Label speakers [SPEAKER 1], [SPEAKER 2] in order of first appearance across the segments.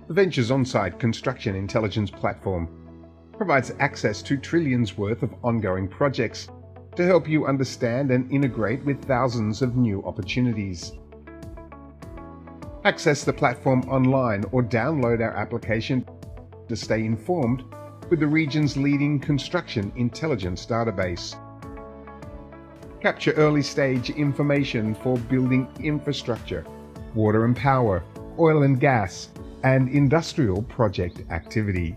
[SPEAKER 1] The Ventures Onsite Construction Intelligence Platform provides access to trillions worth of ongoing projects to help you understand and integrate with thousands of new opportunities. Access the platform online or download our application to stay informed with the region's leading construction intelligence database. Capture early-stage information for building infrastructure, water and power, oil and gas, and industrial project activity.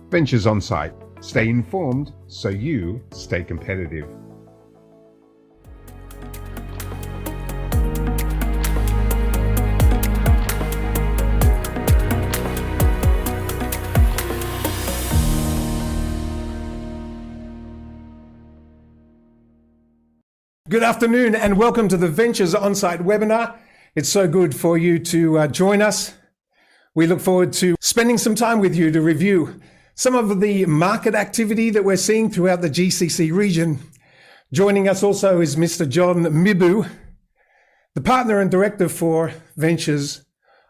[SPEAKER 1] Ventures Onsite. Stay informed so you stay competitive.
[SPEAKER 2] Good afternoon and welcome to the Ventures Onsite Webinar. It's so good for you to join us. We look forward to spending some time with you to review some of the market activity that we're seeing throughout the GCC region. Joining us also is Mr. John Mibu, the partner and director for Ventures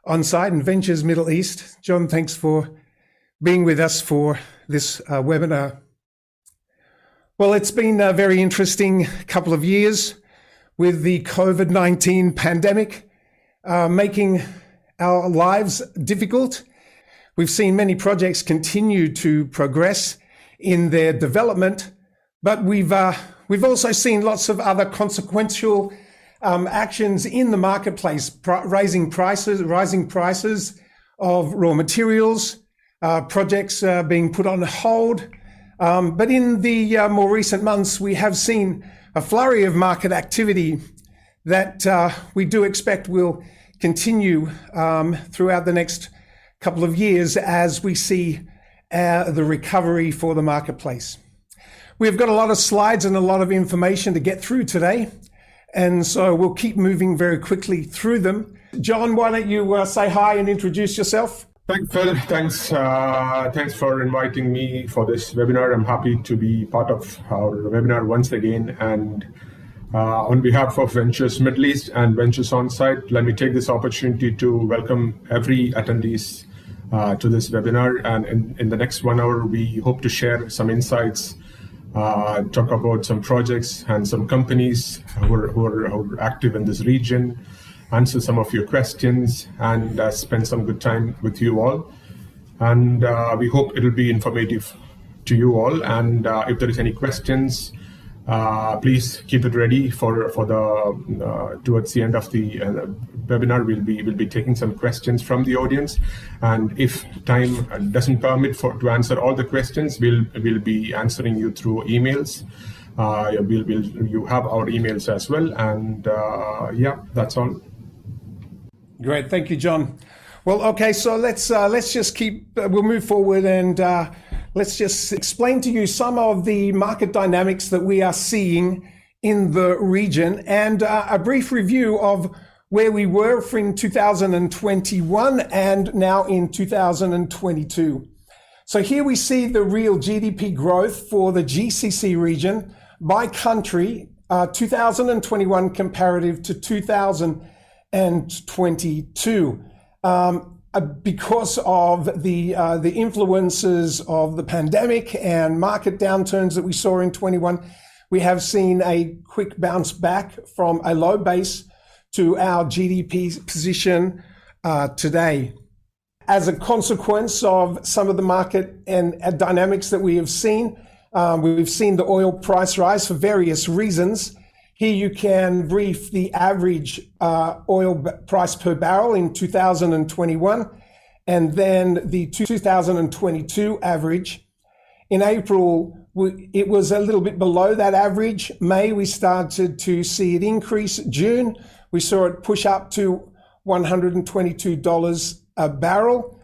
[SPEAKER 2] Onsite and Ventures Middle East. John, thanks for being with us for this webinar. Well, it's been a very interesting couple of years with the COVID-19 pandemic making our lives difficult. We've seen many projects continue to progress in their development, but we've also seen lots of other consequential actions in the marketplace, rising prices of raw materials, projects being put on hold. But in the more recent months, we have seen a flurry of market activity that we do expect will continue throughout the next couple of years as we see the recovery for the marketplace. We've got a lot of slides and a lot of information to get through today, and so we'll keep moving very quickly through them. John, why don't you say hi and introduce yourself?
[SPEAKER 3] Thanks, Phil. Thanks for inviting me for this webinar. I'm happy to be part of our webinar once again. And on behalf of Ventures Middle East and Ventures Onsite, let me take this opportunity to welcome every attendees to this webinar. And in the next 1 hour, we hope to share some insights, talk about some projects and some companies who are active in this region, answer some of your questions, and spend some good time with you all. And we hope it'll be informative to you all. And if there is any questions, please keep it ready for the towards the end of the webinar. We'll be taking some questions from the audience, and if time doesn't permit to answer all the questions, we'll be answering you through emails. You have our emails as well, and yeah, that's all.
[SPEAKER 2] Great, thank you, John. Well, okay, so let's just we'll move forward and let's just explain to you some of the market dynamics that we are seeing in the region, and a brief review of where we were in 2021 and now in 2022. So here we see the real GDP growth for the GCC region by country, 2021 comparative to 2022. Because of the influences of the pandemic and market downturns that we saw in 21, we have seen a quick bounce back from a low base to our GDP position today. As a consequence of some of the market and dynamics that we have seen, we've seen the oil price rise for various reasons. Here you can brief the average oil price per barrel in 2021 and then the 2022 average. In April, it was a little bit below that average. May, we started to see it increase. June, we saw it push up to $122 a barrel.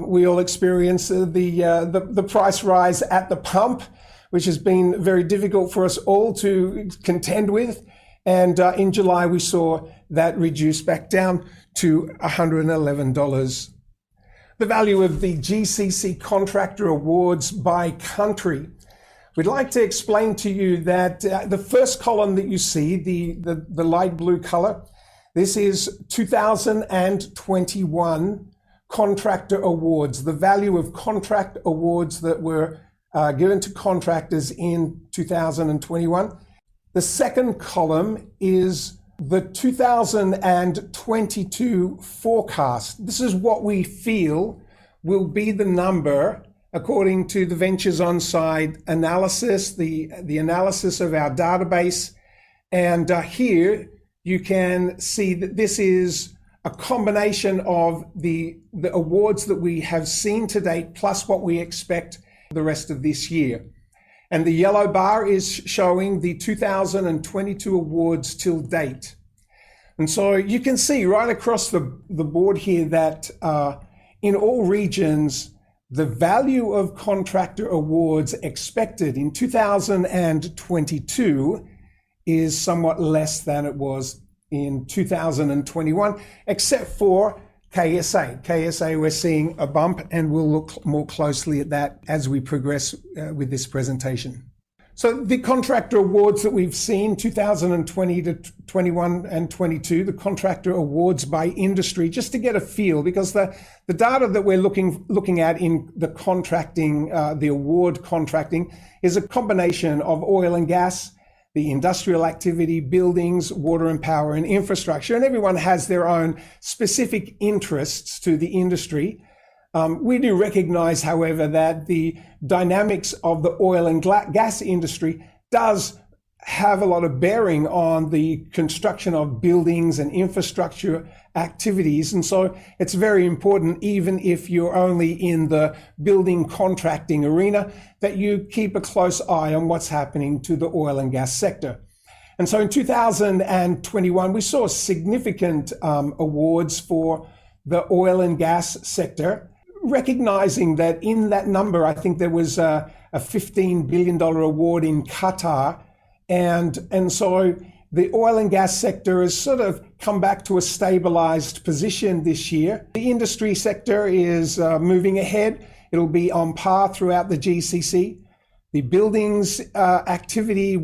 [SPEAKER 2] We all experienced the price rise at the pump, which has been very difficult for us all to contend with. And in July, we saw that reduce back down to $111. The value of the GCC contractor awards by country. We'd like to explain to you that the first column that you see, the light blue color, this is 2021 contractor awards, the value of contract awards that were given to contractors in 2021. The second column is the 2022 forecast. This is what we feel will be the number according to the Ventures Onsite analysis, the analysis of our database. And here you can see that this is a combination of the awards that we have seen to date plus what we expect the rest of this year. And the yellow bar is showing the 2022 awards till date. And so you can see right across the board here that in all regions, the value of contractor awards expected in 2022 is somewhat less than it was in 2021, except for KSA. KSA, we're seeing a bump, and we'll look more closely at that as we progress with this presentation. So the contractor awards that we've seen, 2020 to 21 and 22, the contractor awards by industry, just to get a feel, because the data that we're looking at in the contracting, the award contracting, is a combination of oil and gas, the industrial activity, buildings, water and power, and infrastructure, and everyone has their own specific interests to the industry. We do recognize, however, that the dynamics of the oil and gas industry does have a lot of bearing on the construction of buildings and infrastructure activities. And so it's very important, even if you're only in the building contracting arena, that you keep a close eye on what's happening to the oil and gas sector. And so in 2021, we saw significant awards for the oil and gas sector, recognizing that in that number, I think there was a $15 billion award in Qatar. And so the oil and gas sector has sort of come back to a stabilized position this year. The industry sector is moving ahead. It'll be on par throughout the GCC. The buildings activity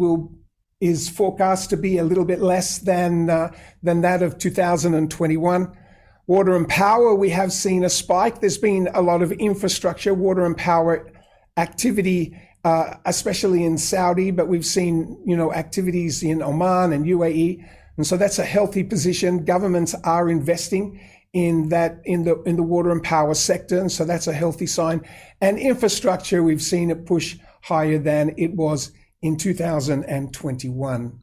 [SPEAKER 2] is forecast to be a little bit less than that of 2021. Water and power, we have seen a spike. There's been a lot of infrastructure, water and power activity, especially in Saudi, but we've seen, activities in Oman and UAE. And so that's a healthy position. Governments are investing in that, in the water and power sector. And so that's a healthy sign. And infrastructure, we've seen it push higher than it was in 2021.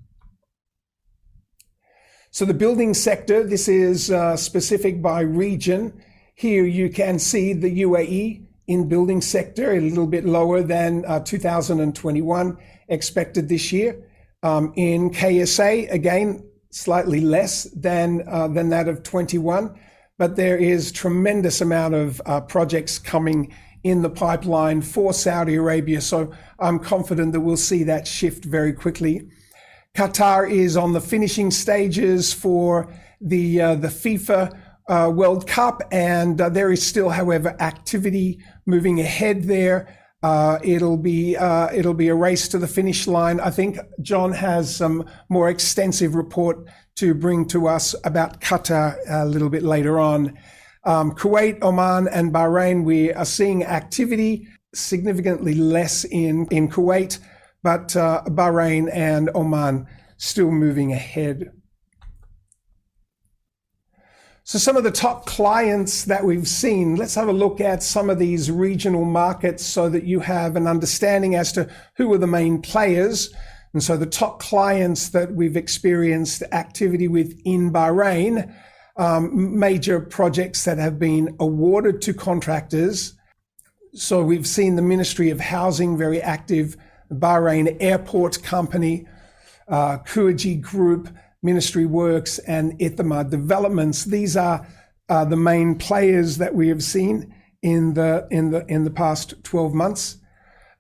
[SPEAKER 2] So the building sector, this is specific by region. Here you can see the UAE in building sector, a little bit lower than 2021 expected this year. In KSA, again, slightly less than that of 21, but there is tremendous amount of projects coming in the pipeline for Saudi Arabia. So I'm confident that we'll see that shift very quickly. Qatar is on the finishing stages for the FIFA World Cup, and there is still, however, activity moving ahead there. It'll be a race to the finish line. I think John has some more extensive report to bring to us about Qatar a little bit later on. Kuwait, Oman, and Bahrain, we are seeing activity significantly less in Kuwait, but Bahrain and Oman still moving ahead. So some of the top clients that we've seen, let's have a look at some of these regional markets so that you have an understanding as to who are the main players. And so the top clients that we've experienced activity with in Bahrain, major projects that have been awarded to contractors. So we've seen the Ministry of Housing very active, Bahrain Airport Company, Kuaji Group, Ministry Works, and Ithamar Developments. These are the main players that we have seen in the past 12 months.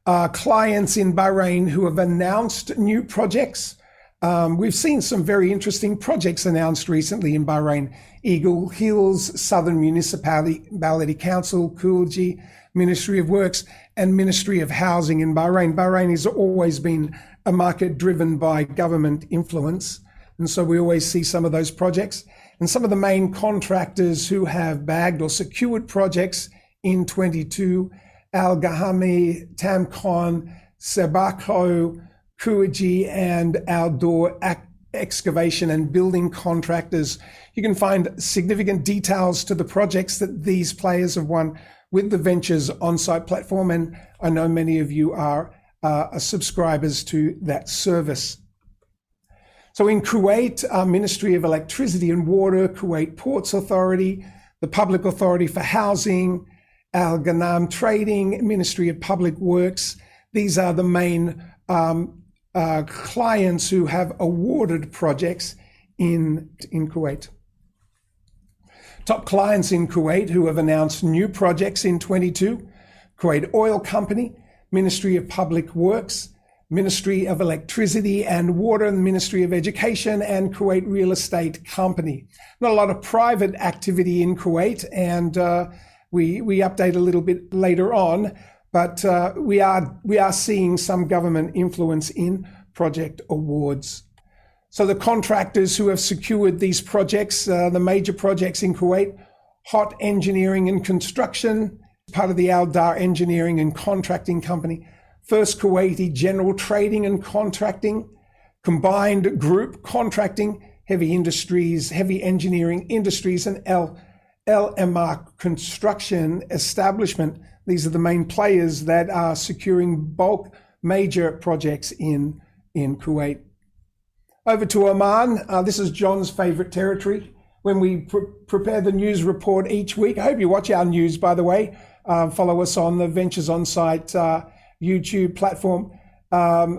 [SPEAKER 2] Clients in Bahrain who have announced new projects. We've seen some very interesting projects announced recently in Bahrain. Eagle Hills, Southern Municipality Council, Kuaji, Ministry of Works, and Ministry of Housing in Bahrain. Bahrain has always been a market driven by government influence. And so we always see some of those projects. And some of the main contractors who have bagged or secured projects in 22, Al Gahami, Tamcon, Sebako, Kuiji, and Outdoor Excavation and Building Contractors. You can find significant details to the projects that these players have won with the Ventures Onsite platform, and I know many of you are subscribers to that service. So in Kuwait, Ministry of Electricity and Water, Kuwait Ports Authority, the Public Authority for Housing, Al Ghanam Trading, Ministry of Public Works. These are the main clients who have awarded projects in Kuwait. Top clients in Kuwait who have announced new projects in 22, Kuwait Oil Company, Ministry of Public Works, Ministry of Electricity and Water, and Ministry of Education, and Kuwait Real Estate Company. Not a lot of private activity in Kuwait, and we update a little bit later on, but we are seeing some government influence in project awards. So the contractors who have secured these projects, the major projects in Kuwait, Hot Engineering and Construction, part of the Al Dar Engineering and Contracting Company, First Kuwaiti General Trading and Contracting, Combined Group Contracting, Heavy Industries, Heavy Engineering Industries, and LMR Construction Establishment. These are the main players that are securing bulk major projects in Kuwait. Over to Oman. This is John's favorite territory. When we prepare the news report each week, I hope you watch our news, by the way. Follow us on the Ventures Onsite YouTube platform.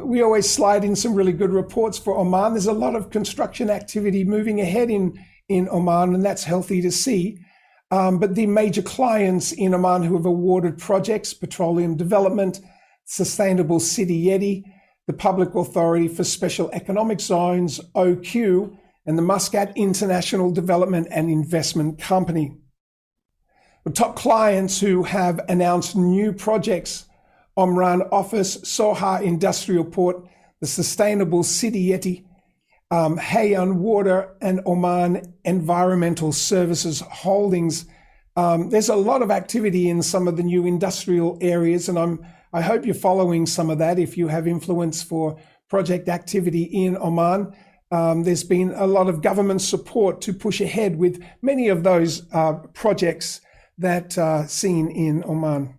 [SPEAKER 2] We always slide in some really good reports for Oman. There's a lot of construction activity moving ahead in Oman, and that's healthy to see. But the major clients in Oman who have awarded projects, Petroleum Development, Sustainable City Yeti, the Public Authority for Special Economic Zones, OQ, and the Muscat International Development and Investment Company. The top clients who have announced new projects, Omran Office, Soha Industrial Port, the Sustainable City Yeti, Hayan Water, and Oman Environmental Services Holdings. There's a lot of activity in some of the new industrial areas, and I hope you're following some of that if you have influence for project activity in Oman. There's been a lot of government support to push ahead with many of those projects that are seen in Oman.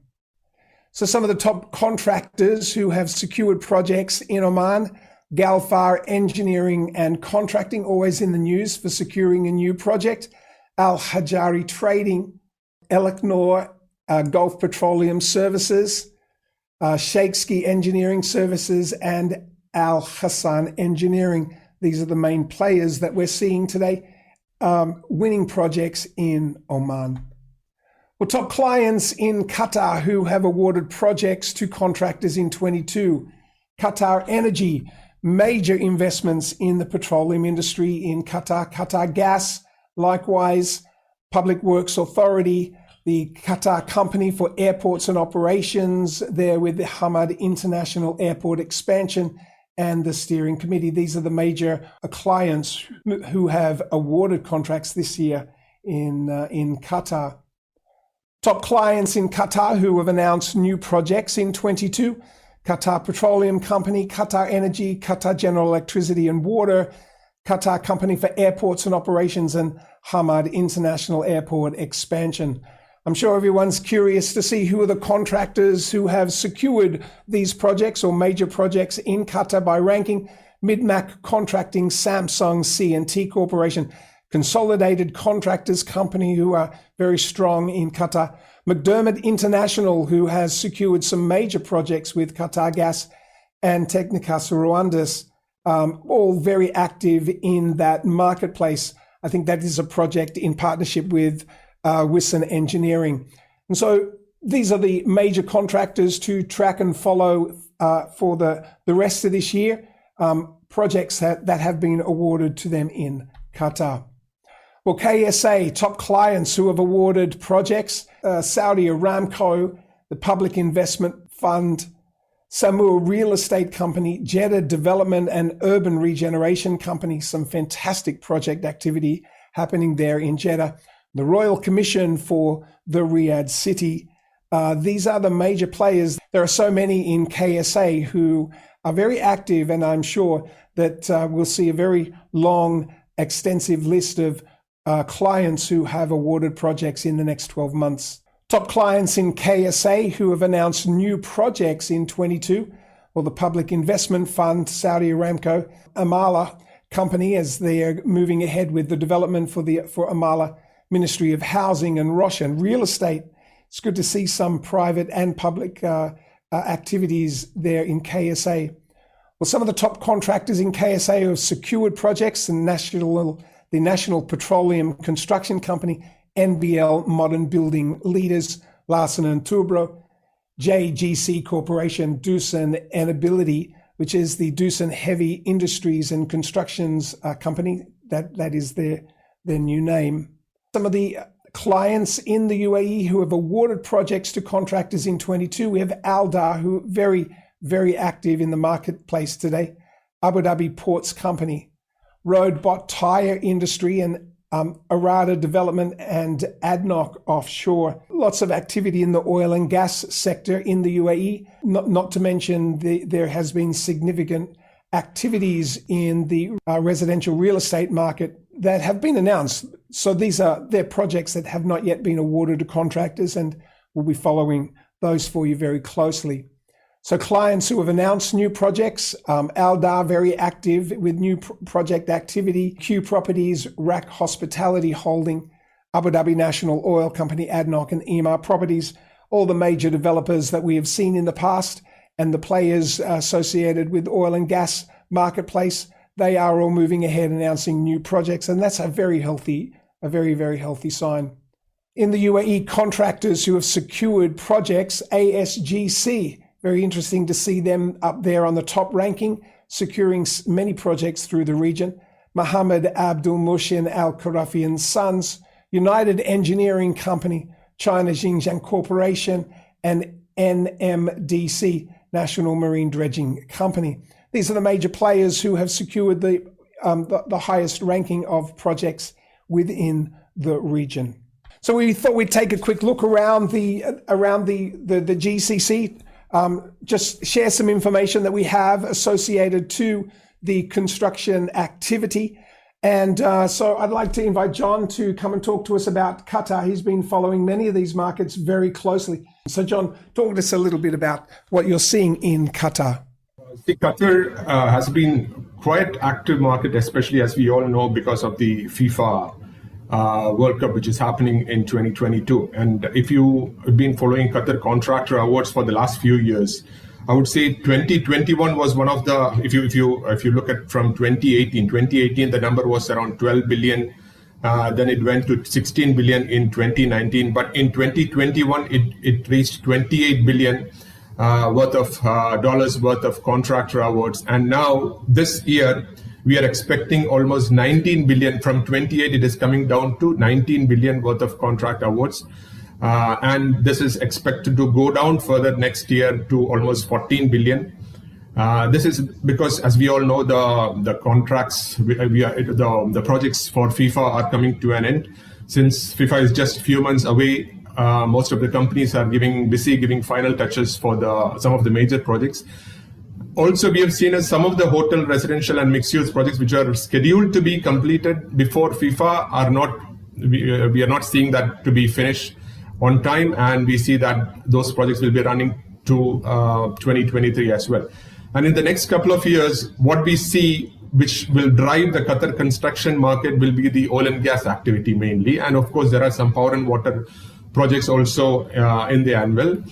[SPEAKER 2] So some of the top contractors who have secured projects in Oman, Galfar Engineering and Contracting, always in the news for securing a new project, Al Hajari Trading, Elknor Gulf Petroleum Services, Shakesky Engineering Services, and Al Hassan Engineering. These are the main players that we're seeing today winning projects in Oman. Well, top clients in Qatar who have awarded projects to contractors in 22. Qatar Energy, major investments in the petroleum industry in Qatar. Qatar Gas, likewise. Public Works Authority, the Qatar Company for Airports and Operations, there with the Hamad International Airport Expansion, and the Steering Committee. These are the major clients who have awarded contracts this year in Qatar. Top clients in Qatar who have announced new projects in 22, Qatar Petroleum Company, Qatar Energy, Qatar General Electricity and Water, Qatar Company for Airports and Operations, and Hamad International Airport Expansion. I'm sure everyone's curious to see who are the contractors who have secured these projects or major projects in Qatar by ranking. Midmac Contracting, Samsung C&T Corporation, Consolidated Contractors Company, who are very strong in Qatar. McDermott International, who has secured some major projects with Qatar Gas, and Technicas Rwandas, all very active in that marketplace. I think that is a project in partnership with Wisson Engineering. And so these are the major contractors to track and follow for the rest of this year, projects that have been awarded to them in Qatar. Well, KSA, top clients who have awarded projects, Saudi Aramco, the Public Investment Fund, Samur Real Estate Company, Jeddah Development and Urban Regeneration Company, some fantastic project activity happening there in Jeddah, the Royal Commission for the Riyadh City. These are the major players. There are so many in KSA who are very active, and I'm sure that we'll see a very long, extensive list of clients who have awarded projects in the next 12 months. Top clients in KSA who have announced new projects in 22, well, the Public Investment Fund, Saudi Aramco, Amala Company, as they are moving ahead with the development for Amala Ministry of Housing and Roshan Real Estate. It's good to see some private and public activities there in KSA. Well, some of the top contractors in KSA who have secured projects, the National Petroleum Construction Company, NBL Modern Building Leaders, Larsen and Toubro, JGC Corporation, Doosan and Ability, which is the Doosan Heavy Industries and Constructions Company. That is their new name. Some of the clients in the UAE who have awarded projects to contractors in 22, we have Aldar, who are very, very active in the marketplace today, Abu Dhabi Ports Company, Roadbot Tire Industry, and Arada Development and ADNOC Offshore. Lots of activity in the oil and gas sector in the UAE, not to mention there has been significant activities in the residential real estate market that have been announced. So they're projects that have not yet been awarded to contractors, and we'll be following those for you very closely. So clients who have announced new projects, Aldar very active with new project activity, Q Properties, RAC Hospitality Holding, Abu Dhabi National Oil Company, ADNOC and Emaar Properties, all the major developers that we have seen in the past and the players associated with oil and gas marketplace, they are all moving ahead announcing new projects, and that's a very, very healthy sign. In the UAE, contractors who have secured projects, ASGC, very interesting to see them up there on the top ranking, securing many projects through the region. Mohammed Abdul Mushin Al Kharafi and Sons, United Engineering Company, China Xinjiang Corporation, and NMDC, National Marine Dredging Company. These are the major players who have secured the highest ranking of projects within the region. So we thought we'd take a quick look around the GCC. Just share some information that we have associated to the construction activity. And so I'd like to invite John to come and talk to us about Qatar. He's been following many of these markets very closely. So John, talk to us a little bit about what you're seeing in Qatar.
[SPEAKER 3] See, Qatar has been quite active market, especially as we all know, because of the FIFA World Cup, which is happening in 2022. And if you have been following Qatar Contractor Awards for the last few years, I would say 2021 was one of the, if you look at from 2018, the number was around 12 billion. Then it went to 16 billion in 2019. But in 2021, it reached 28 billion worth of contractor awards. And now this year, we are expecting almost 19 billion. From 28, it is coming down to 19 billion worth of contract awards. And this is expected to go down further next year to almost 14 billion. This is because, as we all know, the contracts, the projects for FIFA are coming to an end. Since FIFA is just a few months away, most of the companies are busy giving final touches for some of the major projects. Also, we have seen as some of the hotel, residential, and mixed-use projects which are scheduled to be completed before FIFA are not. We are not seeing that to be finished on time, and we see that those projects will be running to 2023 as well. And in the next couple of years, what we see, which will drive the Qatar construction market, will be the oil and gas activity mainly, and of course there are some power and water projects also in the annual.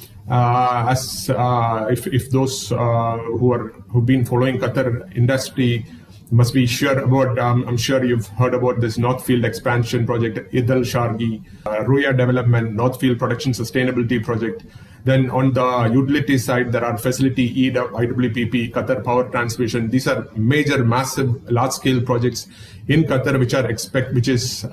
[SPEAKER 3] If those who've been following Qatar industry must be sure about, I'm sure you've heard about this North Field expansion project, Idil Shargi, Ruya development, North Field production sustainability project. Then on the utility side, there are facility IWPP, Qatar Power Transmission. These are major, massive, large-scale projects in Qatar, which is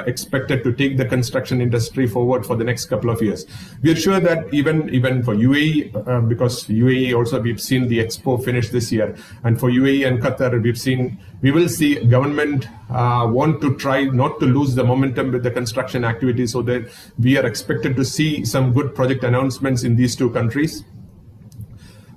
[SPEAKER 3] expected to take the construction industry forward for the next couple of years. We are sure that even for UAE, because UAE also we've seen the Expo finish this year, and for UAE and Qatar we've seen we will see government want to try not to lose the momentum with the construction activity, so that we are expected to see some good project announcements in these two countries.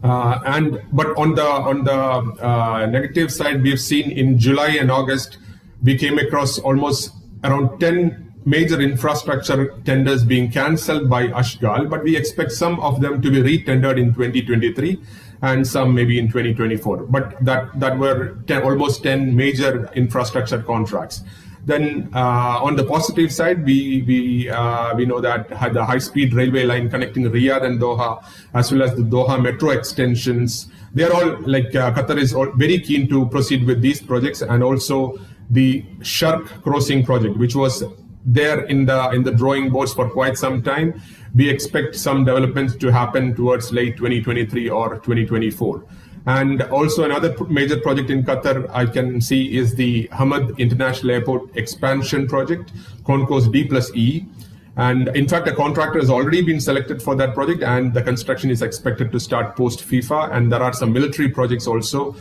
[SPEAKER 3] But on the negative side, we've seen in July and August, we came across almost around 10 major infrastructure tenders being cancelled by Ashgal, but we expect some of them to be re-tendered in 2023 and some maybe in 2024. But that were almost 10 major infrastructure contracts. Then on the positive side, we know that the high-speed railway line connecting Riyadh and Doha, as well as the Doha metro extensions, they are all Qatar is very keen to proceed with these projects, and also the Sharq crossing project, which was there in the drawing boards for quite some time. We expect some developments to happen towards late 2023 or 2024. And also another major project in Qatar I can see is the Hamad International Airport expansion project, Concourse D+E. And in fact, a contractor has already been selected for that project, and the construction is expected to start post FIFA. And there are some military projects also.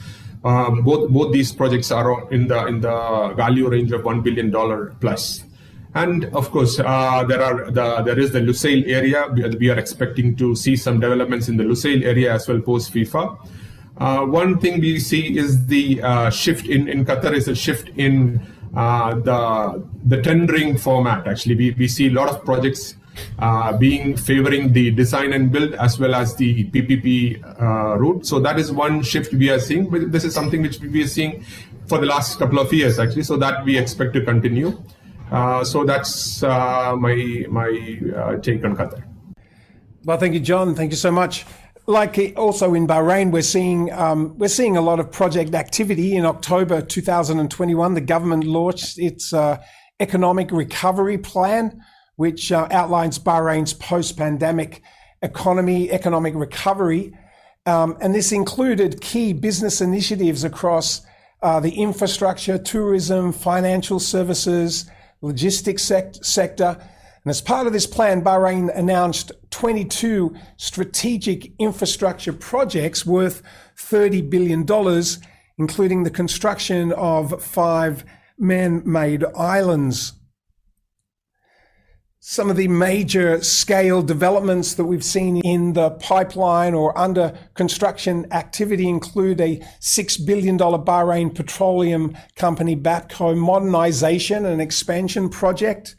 [SPEAKER 3] Both these projects are in the value range of $1 billion plus. And of course, there is the Lusail area. We are expecting to see some developments in the Lusail area as well post FIFA. One thing we see is the shift in Qatar is a shift in the tendering format. Actually, we see a lot of projects being favoring the design and build as well as the PPP route. So that is one shift we are seeing. But this is something which we are seeing for the last couple of years, actually. So that we expect to continue. So that's my take on Qatar.
[SPEAKER 2] Well, thank you, John. Thank you so much. Like also in Bahrain, we're seeing a lot of project activity. In October 2021, the government launched its economic recovery plan, which outlines Bahrain's post-pandemic economic recovery. And this included key business initiatives across the infrastructure, tourism, financial services, logistics sector. And as part of this plan, Bahrain announced 22 strategic infrastructure projects worth $30 billion, including the construction of 5 man-made islands. Some of the major scale developments that we've seen in the pipeline or under construction activity include a $6 billion Bahrain Petroleum Company BAPCO modernization and expansion project.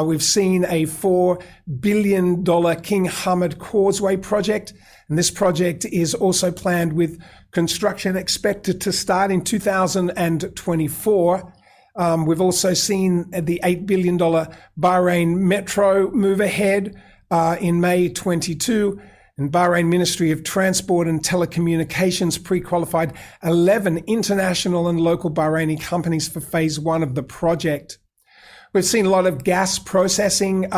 [SPEAKER 2] We've seen a $4 billion King Hamad Causeway project, and this project is also planned with construction expected to start in 2024. We've also seen the $8 billion Bahrain Metro move ahead in May 22, and Bahrain Ministry of Transport and Telecommunications pre-qualified 11 international and local Bahraini companies for phase 1 of the project. We've seen a lot of gas processing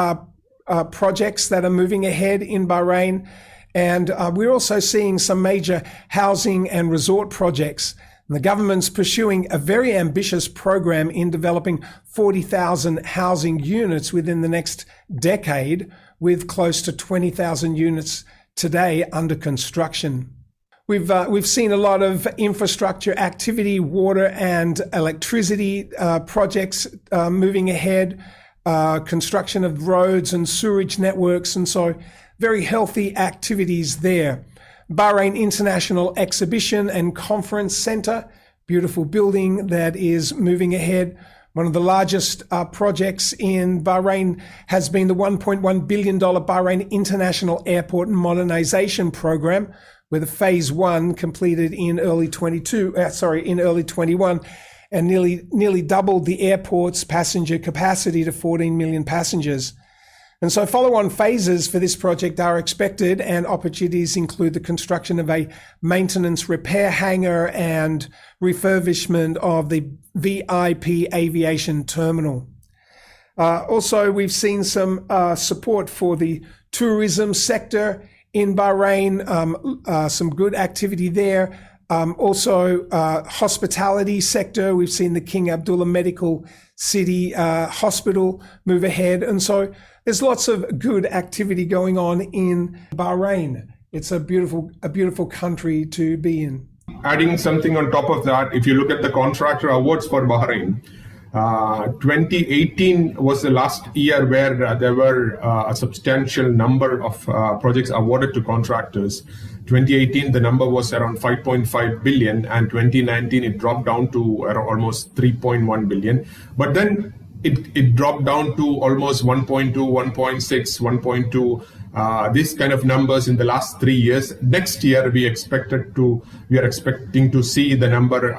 [SPEAKER 2] projects that are moving ahead in Bahrain, and we're also seeing some major housing and resort projects. And the government's pursuing a very ambitious program in developing 40,000 housing units within the next decade, with close to 20,000 units today under construction. We've seen a lot of infrastructure activity, water and electricity projects moving ahead, construction of roads and sewerage networks, and so very healthy activities there. Bahrain International Exhibition and Conference Center, beautiful building that is moving ahead. One of the largest projects in Bahrain has been the $1.1 billion Bahrain International Airport Modernization Program, with a phase 1 completed in early 21, and nearly doubled the airport's passenger capacity to 14 million passengers. And so follow-on phases for this project are expected, and opportunities include the construction of a maintenance repair hangar and refurbishment of the VIP aviation terminal. Also, we've seen some support for the tourism sector in Bahrain, some good activity there. Also, hospitality sector, we've seen the King Abdullah Medical City Hospital move ahead. And so there's lots of good activity going on in Bahrain. It's a beautiful country to be in.
[SPEAKER 3] adding something on top of that, if you look at the contractor awards for Bahrain, 2018 was the last year where there were a substantial number of projects awarded to contractors. 2018, the number was around 5.5 billion, and 2019 it dropped down to around almost 3.1 billion. But then it dropped down to almost 1.2, 1.6, 1.2, these kind of numbers in the last 3 years. Next year, we are expecting to see the number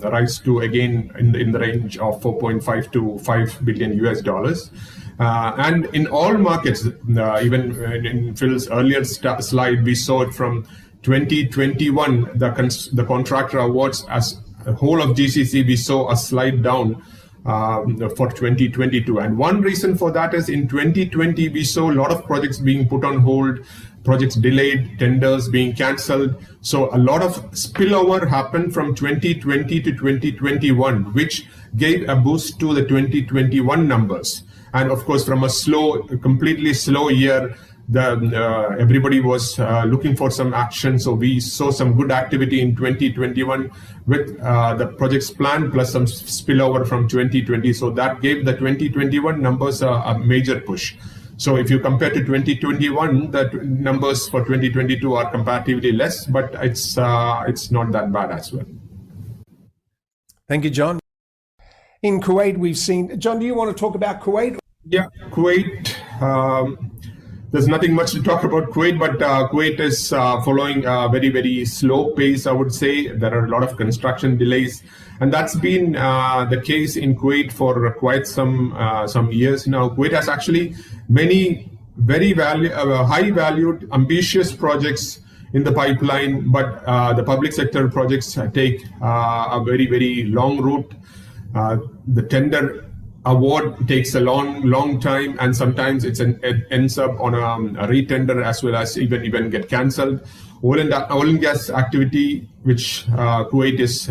[SPEAKER 3] rise to again in the range of 4.5 to 5 billion US dollars. And in all markets, even in Phil's earlier slide, we saw it from 2021, the contractor awards as a whole of GCC, we saw a slide down for 2022. And one reason for that is in 2020, we saw a lot of projects being put on hold, projects delayed, tenders being cancelled. So a lot of spillover happened from 2020 to 2021, which gave a boost to the 2021 numbers. And of course, from a completely slow year, everybody was looking for some action. So we saw some good activity in 2021 with the projects planned plus some spillover from 2020. So that gave the 2021 numbers a major push. So if you compare to 2021, the numbers for 2022 are comparatively less, but it's not that bad as well.
[SPEAKER 2] Thank you, John. In Kuwait, we've seen, John, do you want to talk about Kuwait?
[SPEAKER 3] Yeah, Kuwait. There's nothing much to talk about Kuwait, but Kuwait is following a very, very slow pace, I would say. There are a lot of construction delays, and that's been the case in Kuwait for quite some years now. Kuwait has actually many very high-valued, ambitious projects in the pipeline, but the public sector projects take a very, very long route. The tender award takes a long time, and sometimes it ends up on a retender as well as even get cancelled. Oil and gas activity, which Kuwait is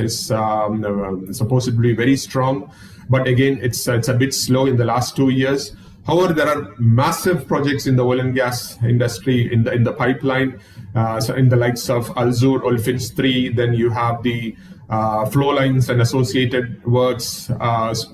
[SPEAKER 3] supposedly very strong, but again it's a bit slow in the last 2 years. However, there are massive projects in the oil and gas industry in the pipeline. So in the likes of Al Zur, Olefins 3, then you have the flow lines and associated works.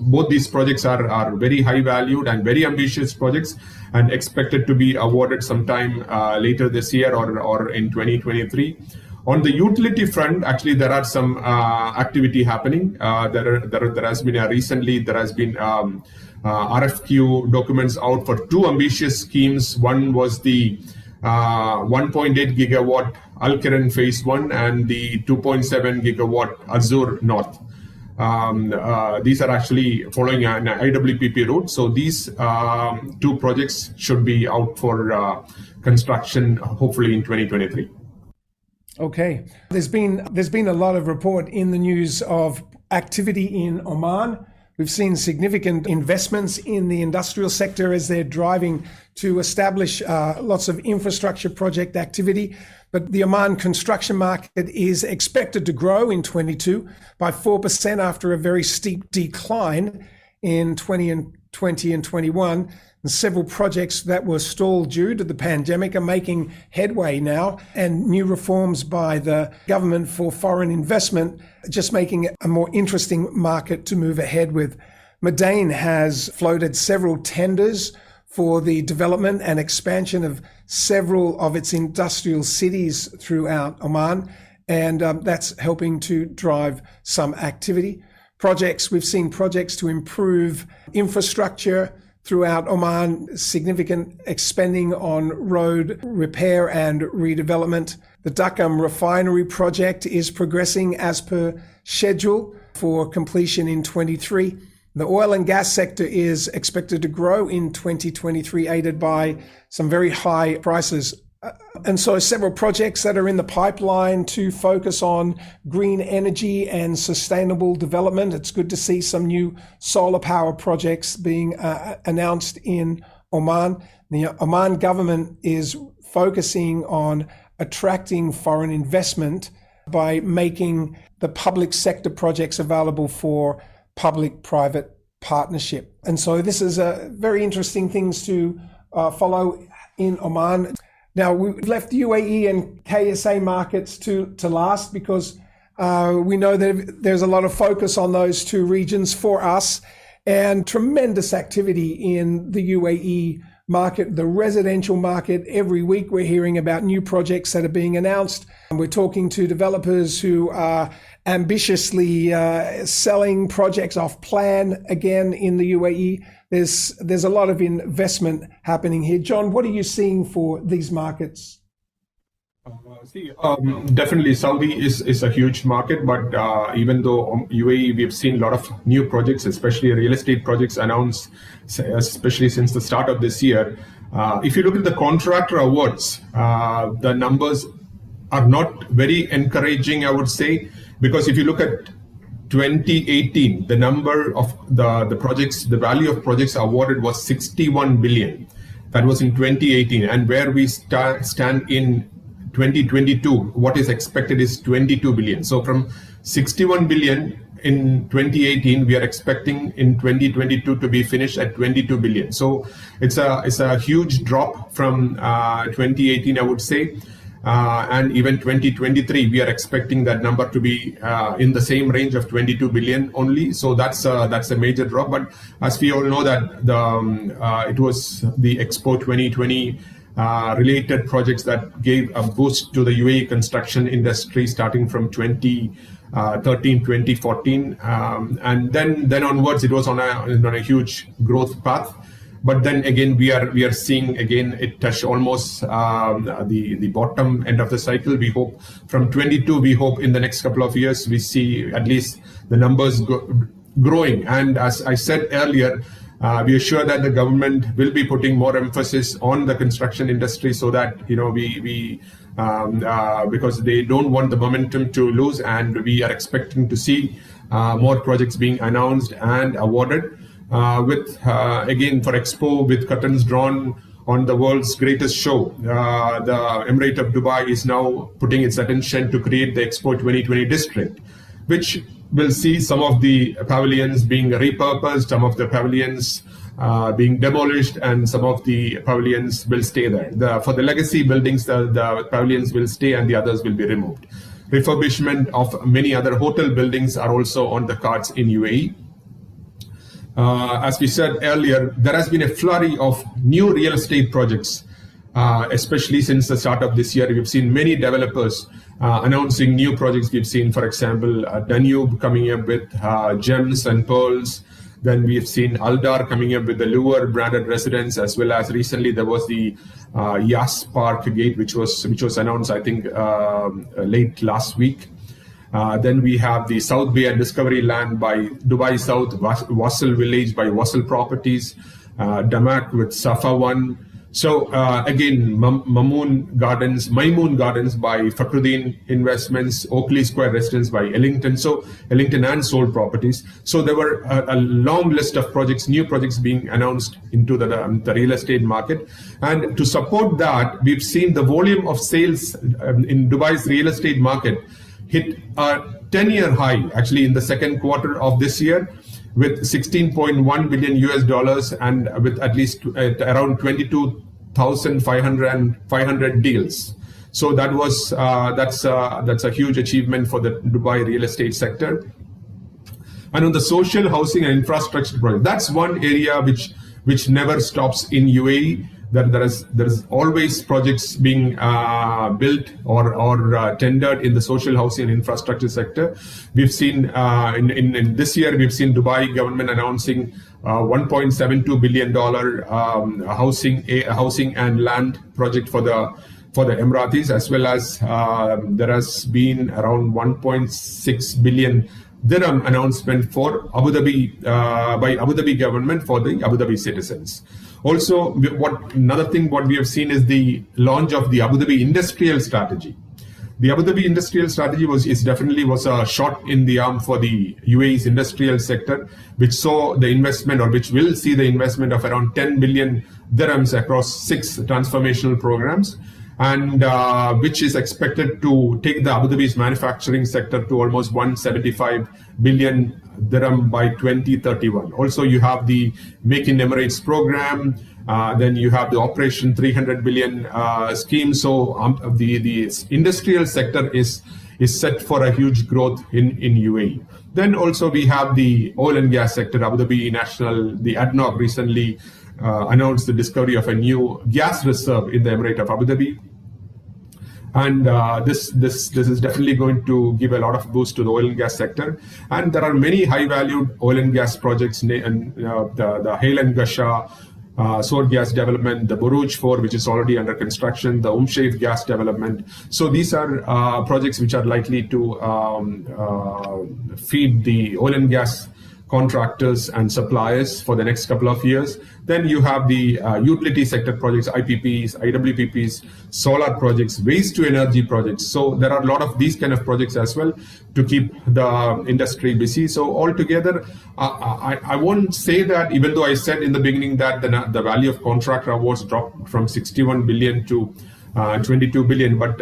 [SPEAKER 3] Both these projects are very high valued and very ambitious projects, and expected to be awarded sometime later this year or in 2023. On the utility front, actually there are some activity happening. There has been recently RFQ documents out for two ambitious schemes. One was the 1.8 gigawatt Al Kiran phase 1 and the 2.7 gigawatt Azur North. These are actually following an IWPP route. So these two projects should be out for construction hopefully in 2023.
[SPEAKER 2] Okay. There's been a lot of report in the news of activity in Oman. We've seen significant investments in the industrial sector as they're driving to establish lots of infrastructure project activity. But the Oman construction market is expected to grow in 22 by 4% after a very steep decline in 2020 and 21. And several projects that were stalled due to the pandemic are making headway now, and new reforms by the government for foreign investment just making it a more interesting market to move ahead with. Madain has floated several tenders for the development and expansion of several of its industrial cities throughout Oman, and that's helping to drive some activity. We've seen projects to improve infrastructure throughout Oman, significant expending on road repair and redevelopment. The Duqm refinery project is progressing as per schedule for completion in 23. The oil and gas sector is expected to grow in 2023, aided by some very high prices. And so several projects that are in the pipeline to focus on green energy and sustainable development. It's good to see some new solar power projects being announced in Oman. The Oman government is focusing on attracting foreign investment by making the public sector projects available for public-private partnership. And so this is a very interesting things to follow in Oman. Now, we've left UAE and KSA markets to last because We know that there's a lot of focus on those two regions for us, and tremendous activity in the UAE market, the residential market. Every week we're hearing about new projects that are being announced. We're talking to developers who are ambitiously selling projects off plan again in the UAE. There's a lot of investment happening here. John, what are you seeing for these markets?
[SPEAKER 3] Definitely Saudi is a huge market, but even though UAE, we've seen a lot of new projects, especially real estate projects announced, especially since the start of this year. If you look at the contractor awards, the numbers are not very encouraging, I would say, because if you look at 2018, the number of the projects, the value of projects awarded was 61 billion. That was in 2018, and where we stand in 2022, what is expected is 22 billion. So from 61 billion in 2018, we are expecting in 2022 to be finished at 22 billion. So it's a huge drop from 2018, I would say. And even 2023, we are expecting that number to be in the same range of 22 billion only. So that's a major drop. But as we all know that it was the Expo 2020 related projects that gave a boost to the UAE construction industry starting from 2013, 2014, and then onwards it was on a huge growth path. But then again, we are seeing again it touched almost the bottom end of the cycle. We hope from 22, we hope in the next couple of years we see at least the numbers growing. And as I said earlier, we are sure that the government will be putting more emphasis on the construction industry, so that we because they don't want the momentum to lose, and we are expecting to see more projects being announced and awarded. With again for Expo, with curtains drawn on the world's greatest show, the Emirate of Dubai is now putting its attention to create the Expo 2020 district, which will see some of the pavilions being repurposed, some of the pavilions being demolished, and some of the pavilions will stay there. For the legacy buildings, the pavilions will stay and the others will be removed. Refurbishment of many other hotel buildings are also on the cards in UAE. As we said earlier, there has been a flurry of new real estate projects, especially since the start of this year. We've seen many developers announcing new projects. We've seen, for example, Danube coming up with gems and pearls. Then we've seen Aldar coming up with the Louvre branded residence, as well as recently there was the Yas Park Gate, which was announced, I think, late last week. Then we have the South Bay and Discovery Land by Dubai South, Wasl Village by Wasl Properties, Damak with Safa One. So again, Maimun Gardens by Fakhruddin Investments, Oakley Square Residence by Ellington. So Ellington and Soul Properties. So there were a long list of projects, new projects being announced into the real estate market. And to support that, we've seen the volume of sales in Dubai's real estate market hit a 10-year high, actually in the second quarter of this year, with $16.1 billion US, and with at least around 22,500 deals. So that was that's a huge achievement for the Dubai real estate sector. And on the social housing and infrastructure project, that's one area which never stops in UAE. That there is always projects being built or tendered in the social housing and infrastructure sector. We've seen in this year, we've seen Dubai government announcing $1.72 billion housing and land project for the Emiratis, as well as there has been around 1.6 billion dirham announcement for Abu Dhabi by Abu Dhabi government for the Abu Dhabi citizens. Also, another thing what we have seen is the launch of the Abu Dhabi industrial strategy. The Abu Dhabi industrial strategy was a shot in the arm for the UAE's industrial sector, which saw the investment, or which will see the investment of around 10 billion dirhams across 6 transformational programs, and which is expected to take the Abu Dhabi's manufacturing sector to almost 175 billion dirham by 2031. Also, you have the Make in Emirates program. Then you have the Operation 300 billion scheme. So the industrial sector is is set for a huge growth in UAE. Then also we have the oil and gas sector. Abu Dhabi National, the ADNOC recently announced the discovery of a new gas reserve in the Emirate of Abu Dhabi. And this is definitely going to give a lot of boost to the oil and gas sector. And there are many high-valued oil and gas projects, and the Hail and Gasha Sword gas development, the Buruj 4, which is already under construction, the Sheikh gas development. So these are projects which are likely to feed the oil and gas contractors and suppliers for the next couple of years. Then you have the utility sector projects, IPPs, IWPPs, solar projects, waste to energy projects. So there are a lot of these kind of projects as well to keep the industry busy. So altogether, I won't say that, even though I said in the beginning that the value of contractor awards dropped from 61 billion to 22 billion, but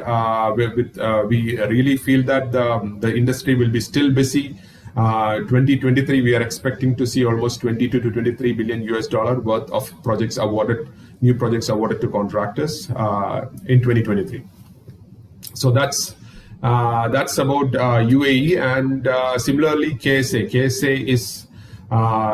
[SPEAKER 3] we really feel that the industry will be still busy. 2023, we are expecting to see almost 22 to 23 billion US dollar worth of projects awarded, new projects awarded to contractors in 2023. So that's about UAE, and similarly KSA. KSA is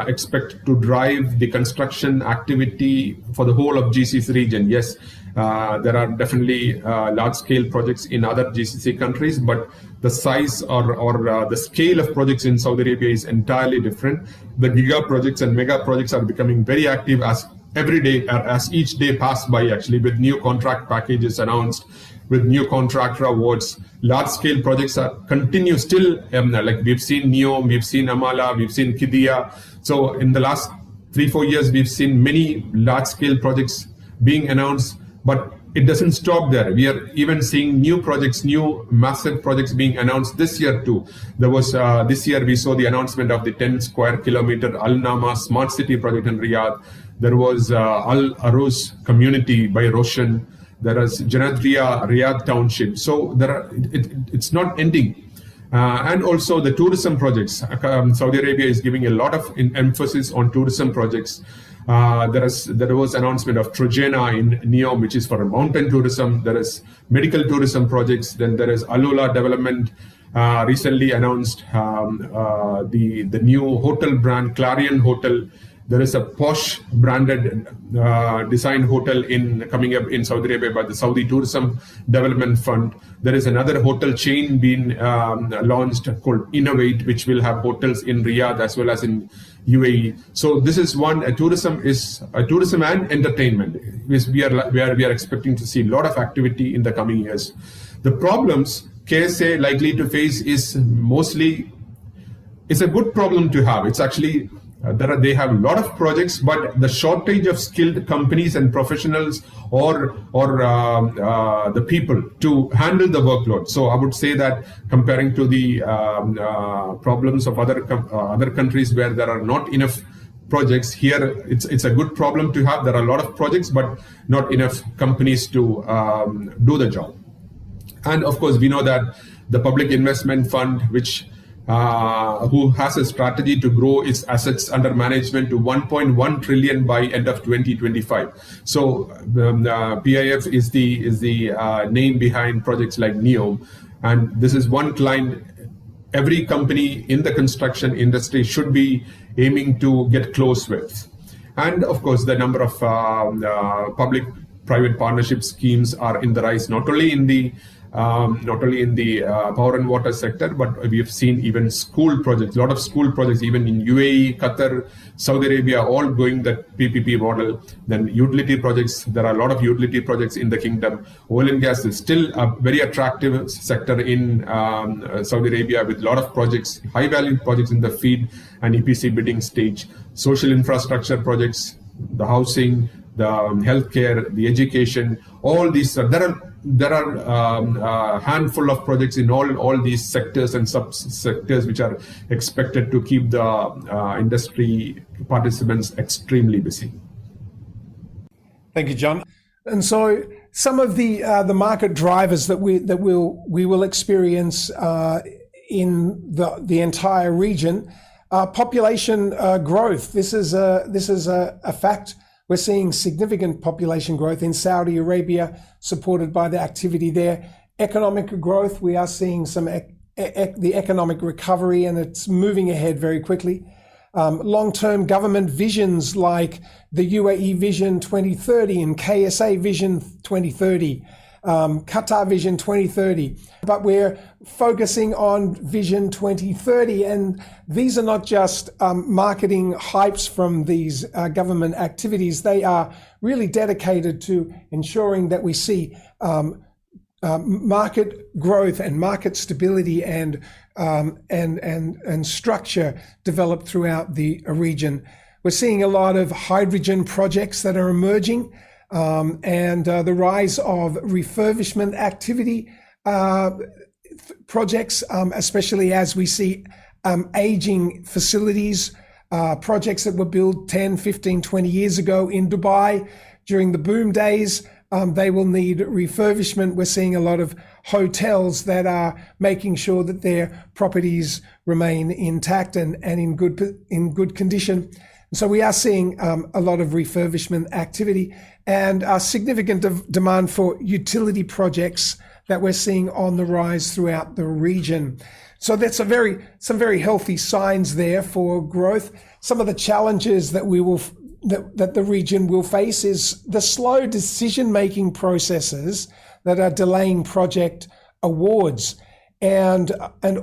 [SPEAKER 3] expected to drive the construction activity for the whole of GCC region. Yes, there are definitely large-scale projects in other GCC countries, but the size or the scale of projects in Saudi Arabia is entirely different. The giga projects and mega projects are becoming very active as every day, as each day passed by, actually, with new contract packages announced, with new contractor awards. Large-scale projects continue still, like we've seen NEOM, we've seen Amala, we've seen Qiddiya. So in the last 3-4 years, we've seen many large-scale projects being announced, but it doesn't stop there. We are even seeing new projects, new massive projects being announced this year too. There was this year we saw the announcement of the 10 square kilometer Al Nama smart city project in Riyadh. There was Al Aruz community by Roshan. There is Janadriya Riyadh township. So it's not ending. And also the tourism projects. Saudi Arabia is giving a lot of emphasis on tourism projects. There was announcement of Trojena in NEOM, which is for mountain tourism. There is medical tourism projects. Then there is Alula development. Recently announced the new hotel brand, Clarion Hotel. There is a posh branded design hotel coming up in Saudi Arabia by the Saudi Tourism Development Fund. There is another hotel chain being launched called Innovate, which will have hotels in Riyadh as well as in UAE. So this is one. Tourism and entertainment. We are expecting to see a lot of activity in the coming years. The problems KSA likely to face is mostly, it's a good problem to have. It's actually they have a lot of projects, but the shortage of skilled companies and professionals or the people to handle the workload. So I would say that comparing to the problems of other countries where there are not enough projects, here it's a good problem to have. There are a lot of projects, but not enough companies to do the job. And of course, we know that the Public Investment Fund, which who has a strategy to grow its assets under management to 1.1 trillion by end of 2025. So PIF is the name behind projects like NEOM, and this is one client every company in the construction industry should be aiming to get close with. And of course, the number of public-private partnership schemes are in the rise, not only in the power and water sector, but we have seen even school projects, a lot of school projects, even in UAE, Qatar, Saudi Arabia, all going that PPP model. Then utility projects, there are a lot of utility projects in the kingdom. Oil and gas is still a very attractive sector in Saudi Arabia with a lot of projects, high value projects in the FEED and EPC bidding stage. Social infrastructure projects, the housing, the healthcare, the education, all these. There are a handful of projects in all these sectors and sub-sectors which are expected to keep the industry participants extremely busy.
[SPEAKER 2] Thank you, John. And so some of the market drivers that we will experience in the entire region are population growth. This is a fact. We're seeing significant population growth in Saudi Arabia, supported by the activity there. economic growth. We are seeing the economic recovery, and it's moving ahead very quickly. Long-term government visions like the UAE Vision 2030 and KSA Vision 2030, Qatar Vision 2030. But we're focusing on Vision 2030, and these are not just marketing hypes from these government activities. They are really dedicated to ensuring that we see market growth and market stability and structure developed throughout the region. We're seeing a lot of hydrogen projects that are emerging, and the rise of refurbishment activity projects, especially as we see aging facilities, projects that were built 10, 15, 20 years ago in Dubai during the boom days. They will need refurbishment. We're seeing a lot of hotels that are making sure that their properties remain intact and in good condition. So we are seeing a lot of refurbishment activity and a significant demand for utility projects that we're seeing on the rise throughout the region. So that's some very healthy signs there for growth. Some of the challenges that that the region will face is the slow decision-making processes that are delaying project awards, and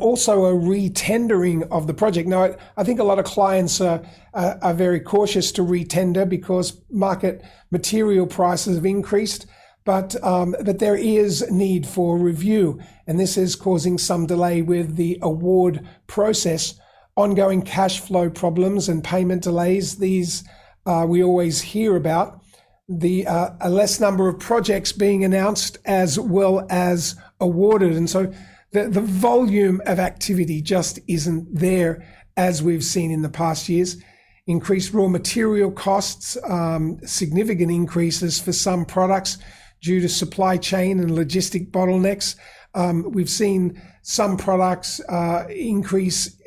[SPEAKER 2] also a re-tendering of the project. Now, I think a lot of clients are very cautious to re-tender because market material prices have increased, but there is need for review, and this is causing some delay with the award process. Ongoing cash flow problems and payment delays, these we always hear about. A less number of projects being announced as well as awarded. And so the volume of activity just isn't there as we've seen in the past years. Increased raw material costs, significant increases for some products due to supply chain and logistic bottlenecks. We've seen some products increase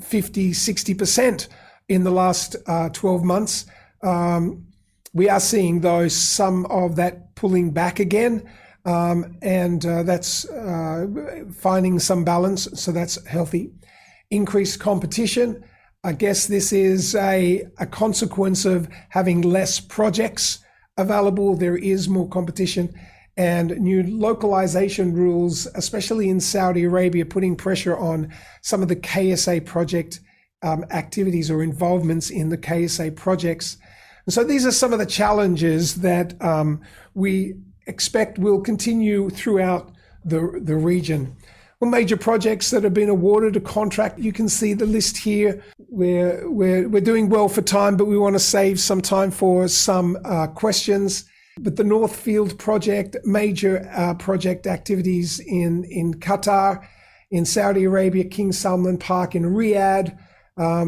[SPEAKER 2] 50, 60% in the last 12 months. We are seeing, though, some of that pulling back again, and that's finding some balance, so that's healthy. Increased competition. I guess this is a consequence of having less projects available. There is more competition, and new localization rules, especially in Saudi Arabia, putting pressure on some of the KSA project activities or involvements in the KSA projects. And so these are some of the challenges that we expect will continue throughout the region. Well, major projects that have been awarded a contract, you can see the list here. We're doing well for time, but we want to save some time for some questions. But the Northfield project, major project activities in Qatar, in Saudi Arabia, King Salman Park in Riyadh.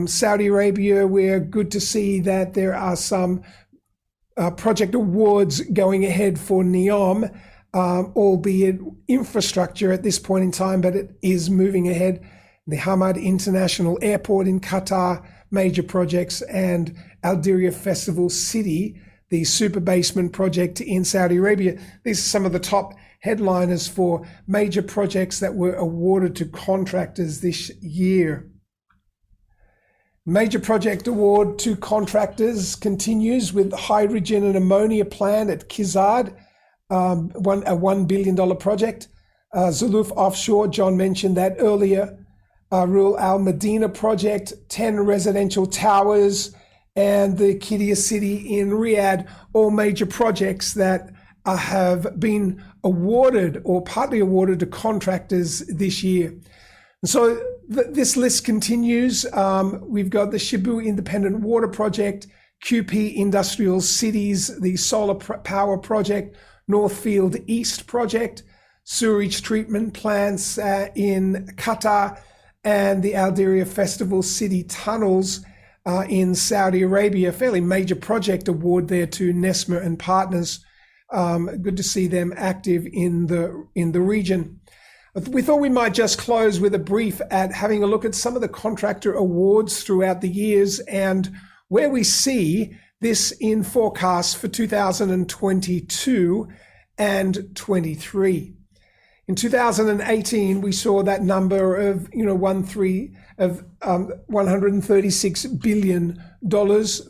[SPEAKER 2] Saudi Arabia, we're good to see that there are some project awards going ahead for NEOM, albeit infrastructure at this point in time, but it is moving ahead. The Hamad International Airport in Qatar, major projects, and Al Diriyah Festival City, the super basement project in Saudi Arabia. These are some of the top headliners for major projects that were awarded to contractors this year. Major project award to contractors continues with the hydrogen and ammonia plant at Kizad, a $1 billion project. Zuluf Offshore, John mentioned that earlier. Rural Al Medina project, 10 residential towers, and the Qiddiya City in Riyadh, all major projects that have been awarded or partly awarded to contractors this year. And so this list continues. We've got the Shibu Independent Water Project, QP Industrial Cities, the Solar Power Project, Northfield East Project, sewage treatment plants in Qatar, and the Al Diriyah Festival City Tunnels in Saudi Arabia. Fairly major project award there to Nesma and Partners. Good to see them active in the region. We thought we might just close with a brief at having a look at some of the contractor awards throughout the years and where we see this in forecasts for 2022 and 23. In 2018, we saw that number of, $136 billion